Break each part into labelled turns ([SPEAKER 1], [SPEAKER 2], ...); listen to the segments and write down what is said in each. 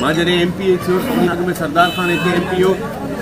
[SPEAKER 1] मां जॾहिं MP अॻु में सरदार खान हिते MP हो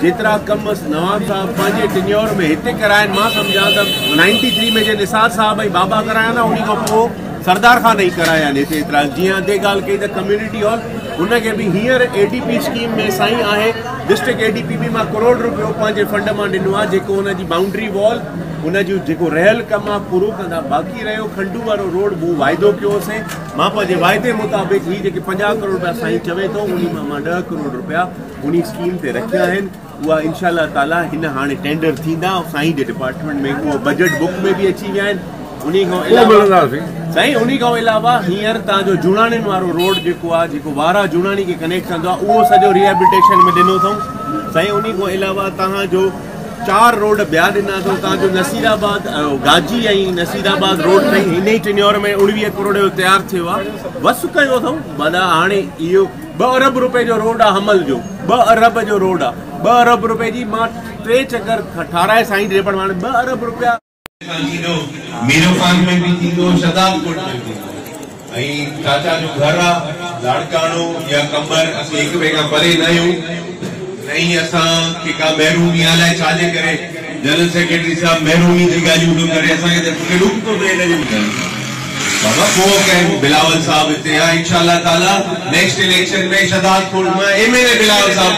[SPEAKER 1] जेतिरा कम नवाब साहब पंहिंजे टिन्योर में हिते कराइनि मां सम्झां त 93 में जे निसार साहब ऐं बाबा कराया न उन खां पोइ सरदार खान ही कराया आहिनि हिते एतिरा। जीअं अॻे ॻाल्हि कई त कम्यूनिटी हॉल उनखे बि हींअर ADP स्कीम में साईं आहे डिस्ट्रिक्ट ADP बि मां ₹1 करोड़ पंहिंजे फंड मां ॾिनो आहे जेको हुनजी बाउंड्री वॉल हुनजो जेको रहियल कमु आहे पूरो कंदा। बाक़ी रहियो खंडू वारो रोड वो वाइदो कयोसीं मां पंहिंजे वाइदे मुताबिक़ ही जेके 50 करोड़ रुपया साईं चवे थो उन मां 10 करोड़ रुपया उन स्कीम ते रखिया आहिनि। उहा इंशाअल्लाह ताला हिन हाणे टेंडर थींदा साईं जे डिपार्टमेंट में उहो बजट बुक में बि अची विया आहिनि। उन खां अलावा हींअर तव्हांजो जूनाणियुनि वारो रोड जेको आहे जेको वारा जूनाणी खे कनेक्ट कंदो आहे उहो सॼो रिहेबिलिटेशन में ॾिनो अथऊं साईं। उन खां अलावा तव्हांजो 4 रोड ॿिया ॾिना अथऊं। तव्हांजो नसीराबाद गाजी ऐं नसीराबाद रोड ताईं हिन ई टिन्योर में 19 करोड़ जो तयारु थियो आहे बसि कयो अथऊं भला। हाणे इहो 2 अरब रुपए जो रोड आहे हमल जो 2 अरब जो रोड आहे 2 अरब रुपए जी मां 3 चक्कर ठाराए साईं डिपार्टमेंट 2 अरब रुपया मीरोखान में भी थींदो शदाबकोट में भी ऐं चाचा जो घर आहे लाड़काणो या कंबर असीं हिक ॿिए खां परे न आहियूं। ऐं असांखे का महिरूमी अलाए छाजे करे जनरल सेक्रेटरी साहब महिरूमी जी ॻाल्हियूं थो करे असांखे त ॾुख थो थिए हिन जो बाबा पोइ कंहिं बिलावल साहब हिते आहे इंशाअल्लाह ताला नेक्स्ट इलेक्शन में शदाबकोट में MLA बिलावल साहब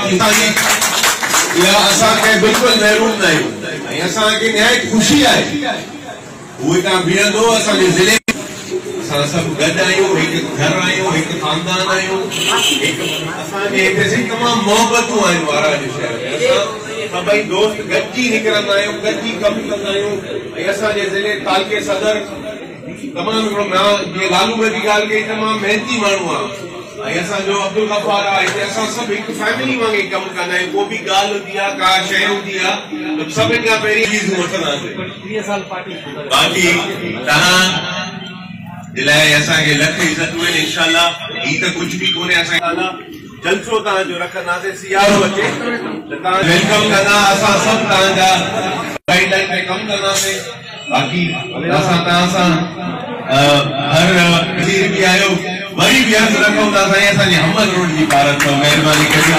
[SPEAKER 1] या असांखे बिल्कुलु महिरूम न आहियूं ऐं असांखे निहायत ख़ुशी आहे उहे तव्हां बीहंदो असांजे ज़िले असां सभु गॾु आहियूं हिकु घर आहियूं हिकु ख़ानदान आहियूं असांजे हिते तमामु मोहबतूं आहिनि वारा जो शहर में। असां सभई दोस्त गॾिजी निकिरंदा आहियूं गॾिजी कमु कंदा आहियूं ऐं असांजे ज़िले तालके सदर तमामु हिकिड़ो जीअं लालू जी ॻाल्हि कई तमामु महिनती माण्हू आहे ऐं असांजो अब्दुल गफ़ार आहे हिते असां सभु हिकु फैमिली वांगुरु कमु कंदा आहियूं। को बि ॻाल्हि हूंदी आहे का शइ हूंदी आहे त सभिनि खां पहिरीं वठंदासीं। बाक़ी तव्हां जे लाइ असांखे लख इज़तूं आहिनि इंशाअल्लाह। ही त कुझु बि कोन्हे असां जलसो तव्हांजो रखंदासीं सियारो अचे त तव्हां वेलकम कंदा असां सभु तव्हांजा गाइडलाइन ते कमु कंदासीं। बाक़ी असां तव्हां सां हर वज़ीर बि आयो वरी भी अर्ज़ रखूं था साईं असांजे हमल रोड जी भारत में महिरबानी करे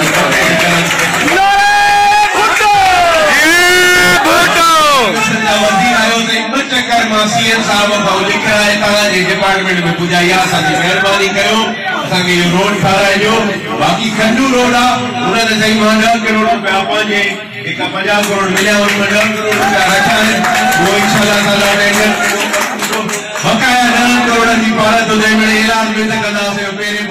[SPEAKER 1] वज़ीर आयो त 2 चक्कर मां CM साहब खां लिखियल आहे तव्हांजे डिपार्टमेंट में पुॼाई आहे असांजी महिरबानी कयो असांखे इहो रोड ठाराइजो। बाक़ी खंडू रोड आहे हुन ते साईं मां 10 करोड़ रुपया पंहिंजे हिकु 50 करोड़ मिलिया हुन में 10 करोड़ रुपया रखिया आहिनि उहो इंशाअल्लाह ताला टेंडर बकाया 10 करोड़ जी भारत जे में इलाज में कंदासीं। पहिरें